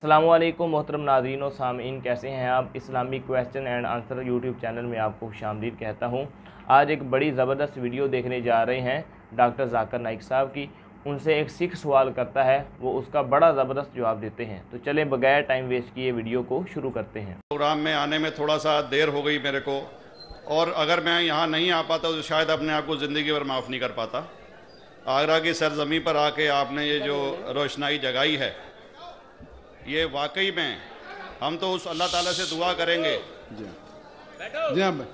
अस्सलामुअलैकुम मोहतरम नाज़रीन व सामीन, कैसे हैं आप। Islamic question and answer YouTube channel में आपको खुशामदीद कहता हूं। आज एक बड़ी ज़बरदस्त वीडियो देखने जा रहे हैं डॉक्टर जाकिर नाइक साहब की। उनसे एक सिख सवाल करता है, वो उसका बड़ा ज़बरदस्त जवाब देते हैं। तो चलें बगैर टाइम वेस्ट किए वीडियो को शुरू करते हैं। प्रोग्राम में आने में थोड़ा सा देर हो गई मेरे को, और अगर मैं यहाँ नहीं आ पाता तो शायद अपने आप को ज़िंदगी भर माफ़ नहीं कर पाता। आगरा की सरजमी पर आके आपने ये जो रोशनाई जगाई है, ये वाकई में हम तो उस अल्लाह ताला से दुआ करेंगे। जी हाँ,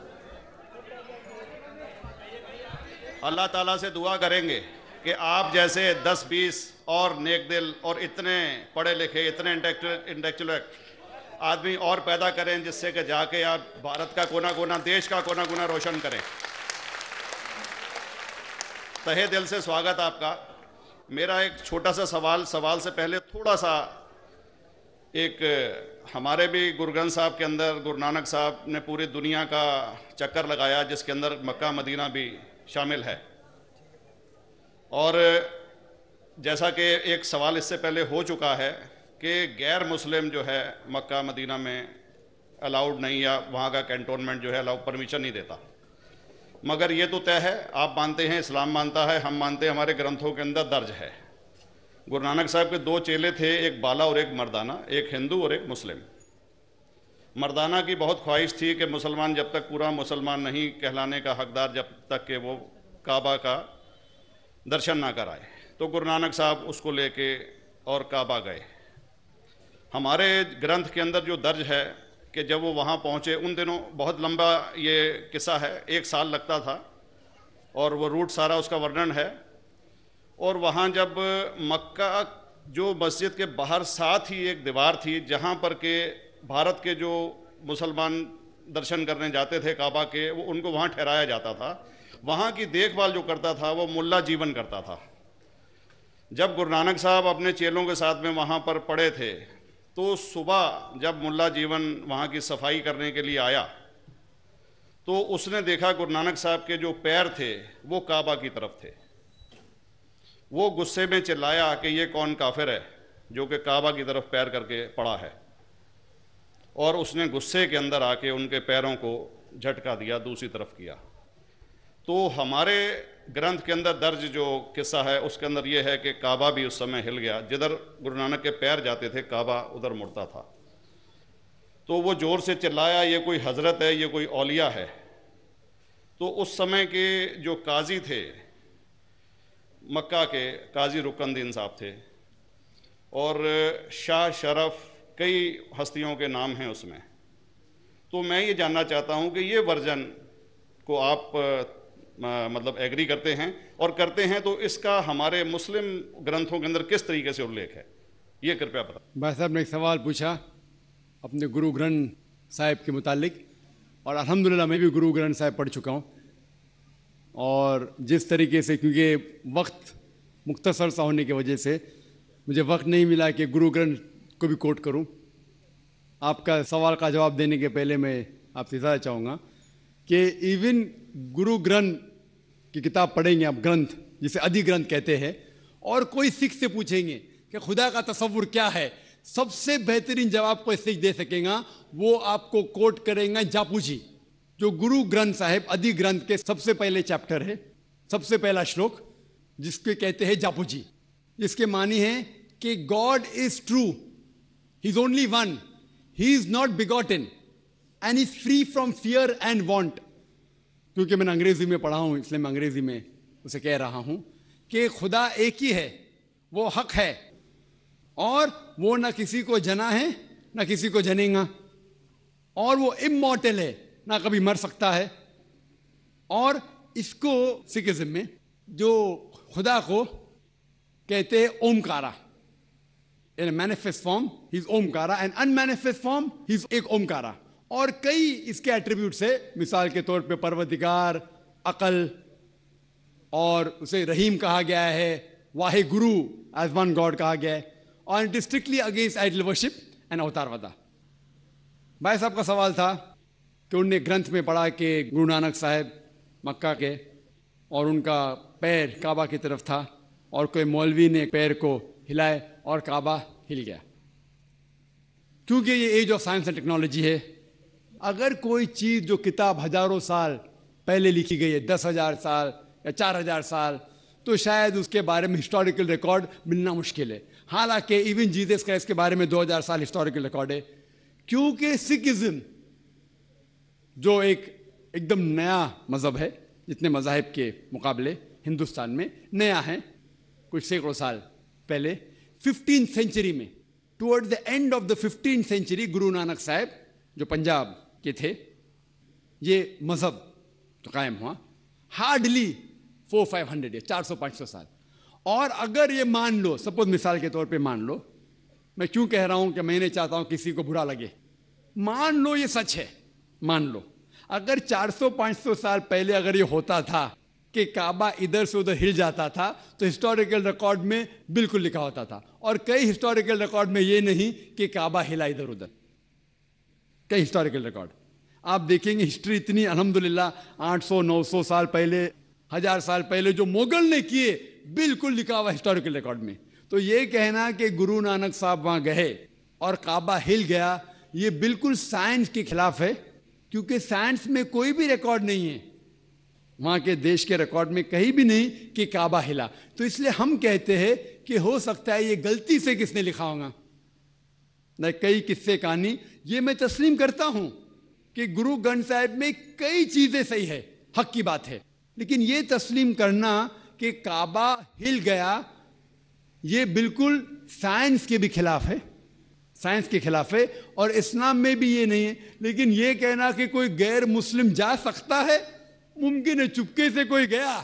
अल्लाह ताला से दुआ करेंगे कि आप जैसे 10-20 और नेक दिल और इतने पढ़े लिखे, इतने इंटेलेक्चुअल आदमी और पैदा करें, जिससे कि जाके आप भारत का कोना कोना, देश का कोना कोना रोशन करें। तहे दिल से स्वागत आपका। मेरा एक छोटा सा सवाल से पहले थोड़ा सा, एक हमारे भी गुरु ग्रंथ साहब के अंदर गुरु नानक साहब ने पूरी दुनिया का चक्कर लगाया, जिसके अंदर मक्का मदीना भी शामिल है। और जैसा कि एक सवाल इससे पहले हो चुका है कि गैर मुस्लिम जो है मक्का मदीना में अलाउड नहीं, या वहाँ का कैंटोनमेंट जो है अलाउ परमिशन नहीं देता। मगर ये तो तय है, आप मानते हैं, इस्लाम मानता है, हम मानते हैं, हमारे ग्रंथों के अंदर दर्ज है। गुरु नानक साहब के 2 चेले थे, एक बाला और एक मर्दाना, एक हिंदू और एक मुस्लिम। मर्दाना की बहुत ख्वाहिश थी कि मुसलमान जब तक पूरा मुसलमान नहीं कहलाने का हकदार, जब तक कि वो काबा का दर्शन ना कराए। तो गुरु नानक साहब उसको लेके और काबा गए। हमारे ग्रंथ के अंदर जो दर्ज है कि जब वो वहाँ पहुँचे, उन दिनों बहुत लंबा ये किस्सा है, 1 साल लगता था, और वो रूट सारा उसका वर्णन है। और वहाँ जब मक्का जो मस्जिद के बाहर साथ ही एक दीवार थी, जहाँ पर के भारत के जो मुसलमान दर्शन करने जाते थे काबा के, वो उनको वहाँ ठहराया जाता था। वहाँ की देखभाल जो करता था वो मुल्ला जीवन करता था। जब गुरु नानक साहब अपने चेलों के साथ में वहाँ पर पड़े थे, तो सुबह जब मुल्ला जीवन वहाँ की सफाई करने के लिए आया, तो उसने देखा गुरु नानक साहब के जो पैर थे वो काबा की तरफ थे। वो गुस्से में चिल्लाया कि ये कौन काफिर है जो कि काबा की तरफ पैर करके पड़ा है, और उसने गुस्से के अंदर आके उनके पैरों को झटका दिया, दूसरी तरफ किया। तो हमारे ग्रंथ के अंदर दर्ज जो किस्सा है उसके अंदर ये है कि काबा भी उस समय हिल गया, जिधर गुरु नानक के पैर जाते थे काबा उधर मुड़ता था। तो वो जोर से चिल्लाया, ये कोई हजरत है, ये कोई औलिया है। तो उस समय के जो काजी थे, मक्का के काजी रुकनदीन साहब थे, और शाह शरफ, कई हस्तियों के नाम हैं उसमें। तो मैं ये जानना चाहता हूँ कि ये वर्जन को आप मतलब एग्री करते हैं, और करते हैं तो इसका हमारे मुस्लिम ग्रंथों के अंदर किस तरीके से उल्लेख है, ये कृपया बता। भाई साहब ने एक सवाल पूछा अपने गुरु ग्रंथ साहिब के मुतालिक, और अल्हम्दुलिल्लाह मैं भी गुरु ग्रंथ साहिब पढ़ चुका हूँ। और जिस तरीके से, क्योंकि वक्त मुख्तसर सा होने की वजह से मुझे वक्त नहीं मिला कि गुरु ग्रंथ को भी कोट करूं। आपका सवाल का जवाब देने के पहले मैं आपसे इजाज़ा चाहूँगा कि इवन गुरु ग्रंथ की किताब पढ़ेंगे आप, ग्रंथ जिसे आदि ग्रंथ कहते हैं, और कोई सिख से पूछेंगे कि खुदा का तसव्वुर क्या है, सबसे बेहतरीन जवाब कोई सिख दे सकेगा, वो आपको कोट करेंगे जापू जी, जो गुरु ग्रंथ साहिब आदि ग्रंथ के सबसे पहले चैप्टर है, सबसे पहला श्लोक, जिसके कहते हैं जापू जी। इसके मानी है कि God is true, he is only one, he is not begotten and is free from fear and want. क्योंकि मैंने अंग्रेजी में पढ़ा हूं, इसलिए मैं अंग्रेजी में उसे कह रहा हूं कि खुदा एक ही है, वो हक है, और वो ना किसी को जना है ना किसी को जनेगा, और वो इमॉर्टल है, ना कभी मर सकता है। और इसको सिखिज्म में जो खुदा को कहते हैं Omkara, in manifest form he is Omkara, and unmanifest form he is एक ओमकारा। और कई इसके एट्रीब्यूट्स है, मिसाल के तौर पे परवरदिगार, अकल, और उसे रहीम कहा गया है, Wahe Guru as one God कहा गया है, और it is strictly against idol worship and अवतारवादा। भाई साहब का सवाल था कि उनने ग्रंथ में पढ़ा कि गुरु नानक साहब मक्का के, और उनका पैर काबा की तरफ था, और कोई मौलवी ने पैर को हिलाए और काबा हिल गया। क्योंकि ये age of science and technology है। अगर कोई चीज़ जो किताब हजारों साल पहले लिखी गई है, 10,000 साल या 4,000 साल, तो शायद उसके बारे में हिस्टोरिकल रिकॉर्ड मिलना मुश्किल है। हालांकि इवन जीसस क्राइस्ट के बारे में 2000 साल हिस्टोरिकल रिकॉर्ड है, क्योंकि सिखिज्म जो एकदम नया मज़हब है, जितने मज़ाहिब के मुकाबले हिंदुस्तान में नया है, कुछ सैकड़ों साल पहले 15th सेंचुरी में, toward the end of the 15th century, Guru Nanak साहब जो पंजाब के थे, ये मज़हब तो कायम हुआ। हार्डली 400-500 या 400-500 साल। और अगर ये मान लो, सपोज मिसाल के तौर पे मान लो, मैं क्यों कह रहा हूं कि मैं नहीं चाहता हूं किसी को बुरा लगे, मान लो ये सच है, मान लो अगर 400-500 साल पहले अगर ये होता था कि काबा इधर से उधर हिल जाता था, तो हिस्टोरिकल रिकॉर्ड में बिल्कुल लिखा होता था। और कई हिस्टोरिकल रिकॉर्ड में ये नहीं कि काबा हिला इधर उधर, कई हिस्टोरिकल रिकॉर्ड आप देखेंगे। हिस्ट्री इतनी अल्हम्दुलिल्लाह 800-900 साल पहले, 1000 साल पहले जो मुगल ने किए, बिल्कुल लिखा हुआ हिस्टोरिकल रिकॉर्ड में। तो ये कहना कि गुरु नानक साहब वहां गए और काबा हिल गया, ये बिल्कुल साइंस के खिलाफ है, क्योंकि साइंस में कोई भी रिकॉर्ड नहीं है, वहां के देश के रिकॉर्ड में कहीं भी नहीं कि काबा हिला। तो इसलिए हम कहते हैं कि हो सकता है ये गलती से किसने लिखा होगा, न कई किस्से कहानी। ये मैं तस्लीम करता हूं कि गुरु ग्रंथ साहिब में कई चीजें सही है, हक की बात है, लेकिन ये तस्लीम करना कि काबा हिल गया, ये बिल्कुल साइंस के भी खिलाफ है, साइंस के खिलाफ है। और इस्लाम में भी ये नहीं है। लेकिन ये कहना कि कोई गैर मुस्लिम जा सकता है, मुमकिन है, चुपके से कोई गया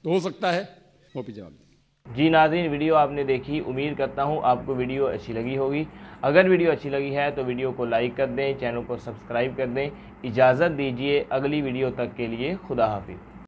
तो हो सकता है। वो भी जवाब। जी नाज़रीन, वीडियो आपने देखी, उम्मीद करता हूँ आपको वीडियो अच्छी लगी होगी। अगर वीडियो अच्छी लगी है तो वीडियो को लाइक कर दें, चैनल को सब्सक्राइब कर दें। इजाज़त दीजिए, अगली वीडियो तक के लिए खुदा हाफिज़।